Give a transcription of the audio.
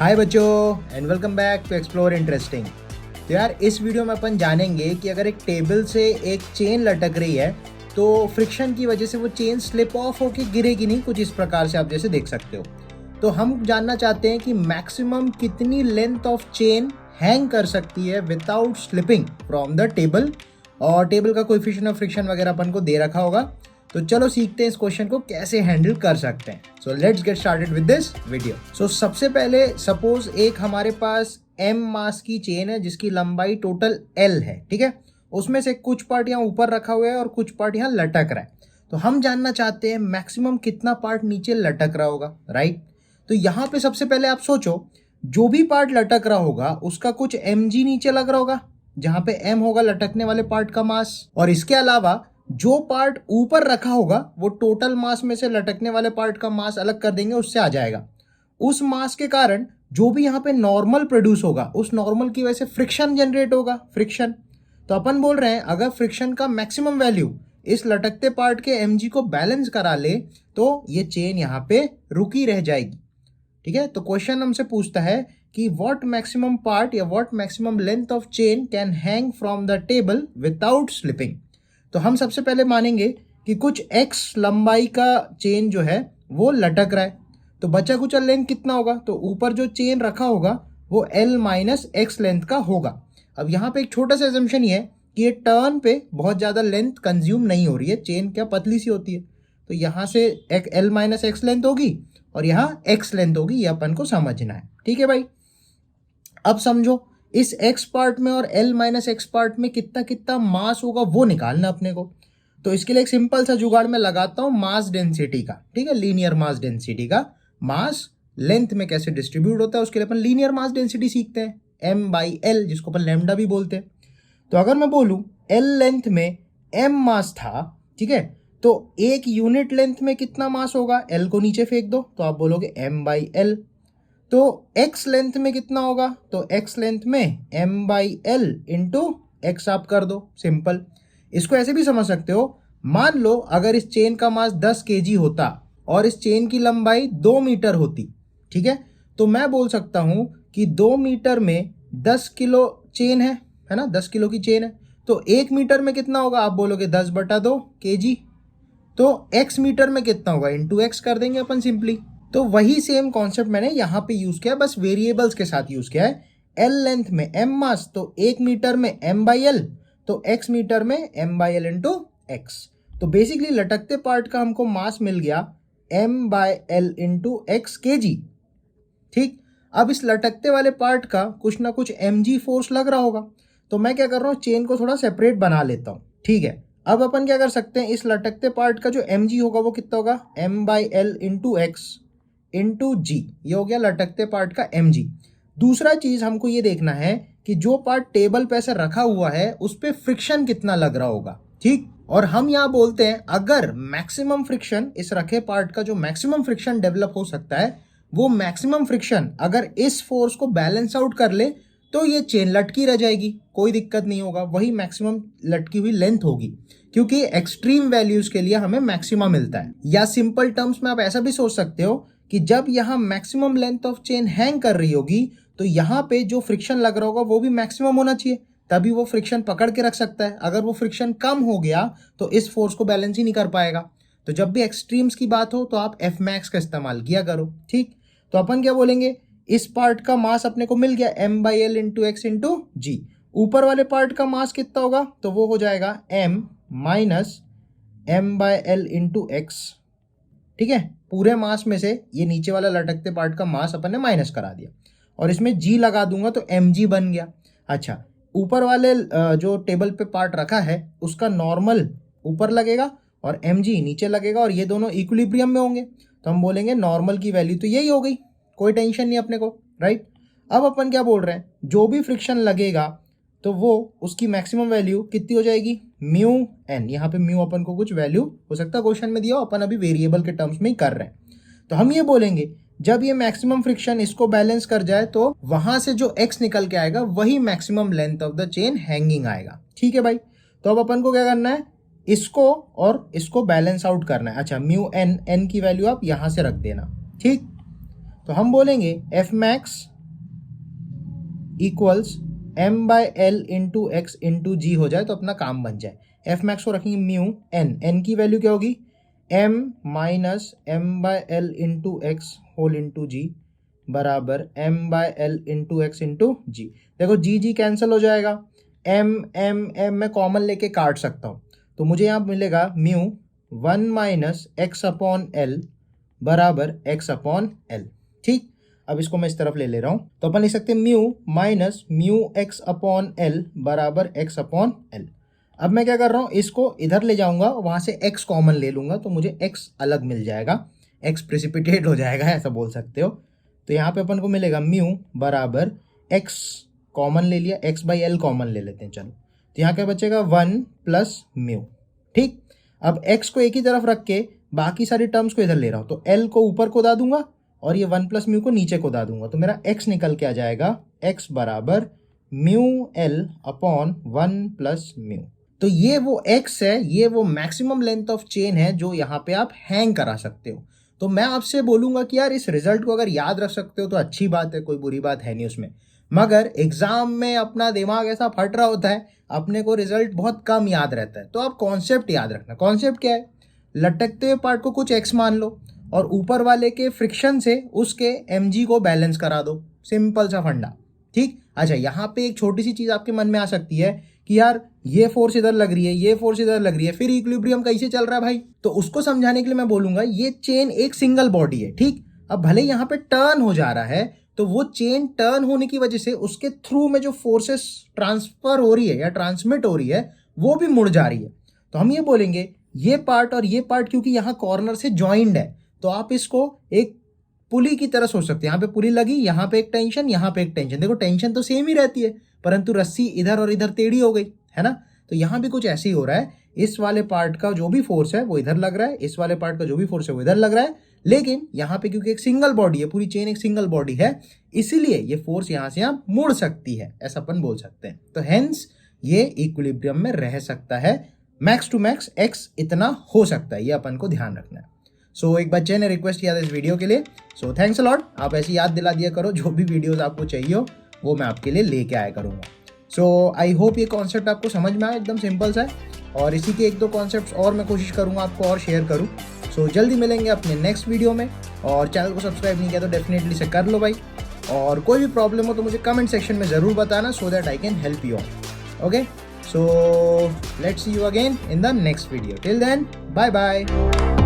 हाय बच्चों and welcome back to explore interesting. तो यार इस वीडियो में अपन जानेंगे कि अगर एक टेबल से एक चेन लटक रही है तो फ्रिक्शन की वजह से वो चेन स्लिप ऑफ होके गिरेगी नहीं, कुछ इस प्रकार से आप जैसे देख सकते हो। तो हम जानना चाहते हैं कि मैक्सिमम कितनी लेंथ ऑफ चेन हैंग कर सकती है without slipping from the table, और टेबल का कोएफिशिएंट ऑफ फ्रिक्शन वगैरह अपन को दे रखा होगा। तो चलो सीखते हैं इस क्वेश्चन को कैसे हैंडल कर सकते हैं। So let's get started with this video. So सबसे पहले सपोज एक हमारे पास m मास की चेन है जिसकी लंबाई टोटल l है, ठीक है। उसमें से कुछ पार्ट यहाँ ऊपर रखा हुआ है और कुछ पार्ट यहाँ लटक रहा है। तो हम जानना चाहते हैं मैक्सिमम कितना पार्ट नीचे लटक रहा होगा, राइट। तो यहाँ पे सबसे पहले आप सोचो, जो भी पार्ट लटक रहा होगा उसका कुछ mg नीचे लग रहा होगा, जहाँ पे m होगा लटकने वाले पार्ट का मास, और इसके अलावा जो पार्ट ऊपर रखा होगा वो टोटल मास में से लटकने वाले पार्ट का मास अलग कर देंगे, उससे आ जाएगा। उस मास के कारण जो भी यहाँ पे नॉर्मल प्रोड्यूस होगा उस नॉर्मल की वजह से फ्रिक्शन जनरेट होगा, फ्रिक्शन। तो अपन बोल रहे हैं अगर फ्रिक्शन का मैक्सिमम वैल्यू इस लटकते पार्ट के mg को बैलेंस करा ले तो ये चेन यहाँ पे रुकी रह जाएगी, ठीक है। तो क्वेश्चन हमसे पूछता है कि व्हाट मैक्सिमम पार्ट या what maximum length of chain can hang from the table without slipping. तो हम सबसे पहले मानेंगे कि कुछ x लंबाई का चेन जो है वो लटक रहा है, तो बचा कुछ लेंथ कितना होगा, तो ऊपर जो चेन रखा होगा वो l माइनस एक्स लेंथ का होगा। अब यहाँ पे एक छोटा सा एजम्पशन ये है कि ये टर्न पे बहुत ज़्यादा लेंथ कंज्यूम नहीं हो रही है, चेन क्या पतली सी होती है। तो यहाँ से एक l माइनस एक्स लेंथ होगी और यहाँ x लेंथ होगी, ये अपन को समझना है, ठीक है भाई। अब समझो इस x पार्ट में और l माइनस एक्स पार्ट में कितना कितना मास होगा वो निकालना अपने को। तो इसके लिए एक सिंपल सा जुगाड़ में लगाता हूँ मास डेंसिटी का, ठीक है। लीनियर मास डेंसिटी का मास लेंथ में कैसे डिस्ट्रीब्यूट होता है उसके लिए अपन लीनियर मास डेंसिटी सीखते हैं, m/l, जिसको अपन लैम्डा भी बोलते हैं। तो अगर मैं बोलूँ l लेंथ में m मास था, ठीक है, तो एक यूनिट लेंथ में कितना मास होगा, l को नीचे फेंक दो तो आप बोलोगे m/l। तो x लेंथ में कितना होगा, तो x लेंथ में m/l इंटू एक्स आप कर दो, सिंपल। इसको ऐसे भी समझ सकते हो, मान लो अगर इस चेन का मास 10 kg होता और इस चेन की लंबाई 2 मीटर होती, ठीक है, तो मैं बोल सकता हूं कि 2 मीटर में 10 किलो चेन है ना, 10 किलो की चेन है। तो 1 मीटर में कितना होगा, आप बोलोगे 10/2 kg। तो x मीटर में कितना होगा, इंटू एक्स कर देंगे अपन सिंपली। तो वही सेम कॉन्सेप्ट मैंने यहाँ पे यूज किया, बस वेरिएबल्स के साथ यूज किया है। l लेंथ में m मास, तो 1 मीटर में m/l, तो x मीटर में m/l इंटू एक्स। तो बेसिकली लटकते पार्ट का हमको मास मिल गया m/l इंटू एक्स kg, ठीक। अब इस लटकते वाले पार्ट का कुछ ना कुछ mg फोर्स लग रहा होगा, तो मैं क्या कर रहा हूँ, चेन को थोड़ा सेपरेट बना लेता हूँ, ठीक है। अब अपन क्या कर सकते हैं, इस लटकते पार्ट का जो mg होगा वो कितना होगा, m/l इंटू एक्स इंटू जी, ये हो गया लटकते पार्ट का mg। दूसरा चीज हमको ये देखना है कि जो पार्ट टेबल पे ऐसे रखा हुआ है उस पे फ्रिक्शन कितना लग रहा होगा, ठीक। और हम यहाँ बोलते हैं अगर मैक्सिमम फ्रिक्शन, इस रखे पार्ट का जो मैक्सिमम फ्रिक्शन डेवलप हो सकता है, वो मैक्सिमम फ्रिक्शन अगर इस फोर्स को बैलेंस आउट कर ले तो ये चेन लटकी रह जाएगी, कोई दिक्कत नहीं होगा, वही मैक्सिमम लटकी हुई लेंथ होगी, क्योंकि एक्सट्रीम वैल्यूज के लिए हमें मैक्सिमम मिलता है। या सिंपल टर्म्स में आप ऐसा भी सोच सकते हो कि जब यहाँ maximum length of chain hang कर रही होगी तो यहाँ पे जो फ्रिक्शन लग रहा होगा वो भी मैक्सिमम होना चाहिए, तभी वो फ्रिक्शन पकड़ के रख सकता है। अगर वो फ्रिक्शन कम हो गया तो इस फोर्स को बैलेंस ही नहीं कर पाएगा। तो जब भी एक्सट्रीम्स की बात हो तो आप एफ मैक्स का इस्तेमाल किया करो, ठीक। तो अपन क्या बोलेंगे, इस पार्ट का मास अपने को मिल गया m/l इंटू एक्स इंटू जी। ऊपर वाले पार्ट का मास कितना होगा, तो वो हो जाएगा m minus m/l into x, ठीक है। पूरे मास में से ये नीचे वाला लटकते पार्ट का मास अपन ने माइनस करा दिया और इसमें g लगा दूंगा तो mg बन गया। अच्छा, ऊपर वाले जो टेबल पे पार्ट रखा है उसका नॉर्मल ऊपर लगेगा और mg नीचे लगेगा और ये दोनों इक्विलिब्रियम में होंगे, तो हम बोलेंगे नॉर्मल की वैल्यू तो यही हो गई, कोई टेंशन नहीं अपने को, राइट। अब अपन क्या बोल रहे हैं, जो भी फ्रिक्शन लगेगा तो वो उसकी मैक्सिमम वैल्यू कितनी हो जाएगी, म्यू एन। यहाँ पे म्यू अपन को कुछ वैल्यू हो सकता है क्वेश्चन में दिया हो, अपन अभी वेरिएबल के टर्म्स में ही कर रहे हैं। तो हम ये बोलेंगे जब ये मैक्सिमम फ्रिक्शन इसको बैलेंस कर जाए तो वहां से जो x निकल के आएगा वही maximum length of the chain hanging आएगा, ठीक है भाई। तो अब अपन को क्या करना है, इसको और इसको बैलेंस आउट करना है। अच्छा, म्यू एन, एन की वैल्यू आप यहां से रख देना, ठीक। तो हम बोलेंगे F max equals M by L into X into G हो जाए तो अपना काम बन जाए। एफ मैक्स को रखेंगे म्यू एन, एन की वैल्यू क्या होगी M minus M by L into X whole into G बराबर M by L into X into G. देखो जी जी कैंसिल हो जाएगा, एम एम एम मैं कॉमन लेके काट सकता हूँ, तो मुझे यहाँ मिलेगा mu 1 minus X upon L बराबर एक्स अपॉन एल। ठीक, अब इसको मैं इस तरफ ले रहा हूँ, तो अपन लिख सकते हैं mu minus mu x upon L बराबर एक्स अपॉन एल। अब मैं क्या कर रहा हूँ, इसको इधर ले जाऊंगा, वहां से x कॉमन ले लूंगा तो मुझे x अलग मिल जाएगा, x प्रेसिपिटेट हो जाएगा ऐसा बोल सकते हो। तो यहाँ पे अपन को मिलेगा म्यू बराबर x कॉमन ले लिया, x बाई एल कॉमन ले लेते हैं चलो, तो यहाँ क्या बचेगा 1 प्लस म्यू। ठीक, अब x को एक ही तरफ रख के बाकी सारी टर्म्स को इधर ले रहा हूँ, तो l को ऊपर को दा दूंगा और ये 1 प्लस म्यू को नीचे को दा दूंगा, तो मेरा x निकल के आ जाएगा x बराबर mu L upon 1 plus mu. तो ये वो x है, ये वो मैक्सिमम लेंथ ऑफ चेन है जो यहाँ पे आप हैंग करा सकते हो। तो मैं आपसे बोलूंगा कि यार इस रिजल्ट को अगर याद रख सकते हो तो अच्छी बात है, कोई बुरी बात है नहीं उसमें, मगर एग्जाम में अपना दिमाग ऐसा फट रहा होता है, अपने को रिजल्ट बहुत कम याद रहता है। तो आप कॉन्सेप्ट याद रखना। कॉन्सेप्ट क्या है, लटकते हुए पार्ट को कुछ x मान लो और ऊपर वाले के फ्रिक्शन से उसके mg को बैलेंस करा दो, सिंपल सा फंडा। ठीक, अच्छा यहाँ पे एक छोटी सी चीज आपके मन में आ सकती है कि यार ये फोर्स इधर लग रही है, ये फोर्स इधर लग रही है, फिर इक्विलिब्रियम कैसे चल रहा है भाई। तो उसको समझाने के लिए मैं बोलूंगा ये चेन एक सिंगल बॉडी है। ठीक, अब भले यहाँ पे टर्न हो जा रहा है, तो वो चेन टर्न होने की वजह से उसके थ्रू में जो फोर्सेस ट्रांसफर हो रही है या ट्रांसमिट हो रही है वो भी मुड़ जा रही है। तो हम ये बोलेंगे ये पार्ट और ये पार्ट क्योंकि यहाँ कॉर्नर से ज्वाइंट है, तो आप इसको एक पुली की तरह सोच सकते हैं। यहाँ पे पुली लगी, यहाँ पे एक टेंशन, यहाँ पे एक टेंशन, देखो टेंशन तो सेम ही रहती है परंतु रस्सी इधर और इधर टेढ़ी हो गई है ना। तो यहाँ भी कुछ ऐसे ही हो रहा है, इस वाले पार्ट का जो भी फोर्स है वो इधर लग रहा है, इस वाले पार्ट का जो भी फोर्स है वो इधर लग रहा है, लेकिन यहाँ पे क्योंकि एक सिंगल बॉडी है, पूरी चेन एक सिंगल बॉडी है, इसीलिए ये फोर्स यहाँ से यहाँ मुड़ सकती है, ऐसा अपन बोल सकते हैं। तो हेंस ये इक्विलिब्रियम में रह सकता है, मैक्स टू मैक्स एक्स इतना हो सकता है, ये अपन को ध्यान रखना है। सो एक बच्चे ने रिक्वेस्ट किया था इस वीडियो के लिए, सो थैंक्स अ लॉट। आप ऐसी याद दिला दिया करो, जो भी वीडियोस आपको चाहिए हो वो मैं आपके लिए लेके आया करूँगा। सो आई होप ये कॉन्सेप्ट आपको समझ में आया, एकदम सिंपल सा है, और इसी के एक दो कॉन्सेप्ट्स और मैं कोशिश करूँगा आपको और शेयर करूँ। सो जल्दी मिलेंगे अपने नेक्स्ट वीडियो में, और चैनल को सब्सक्राइब नहीं किया तो डेफिनेटली से कर लो भाई, और कोई भी प्रॉब्लम हो तो मुझे कमेंट सेक्शन में ज़रूर बताना so that I can help you all. Okay, so let's see you again in the next video. Till then, bye bye.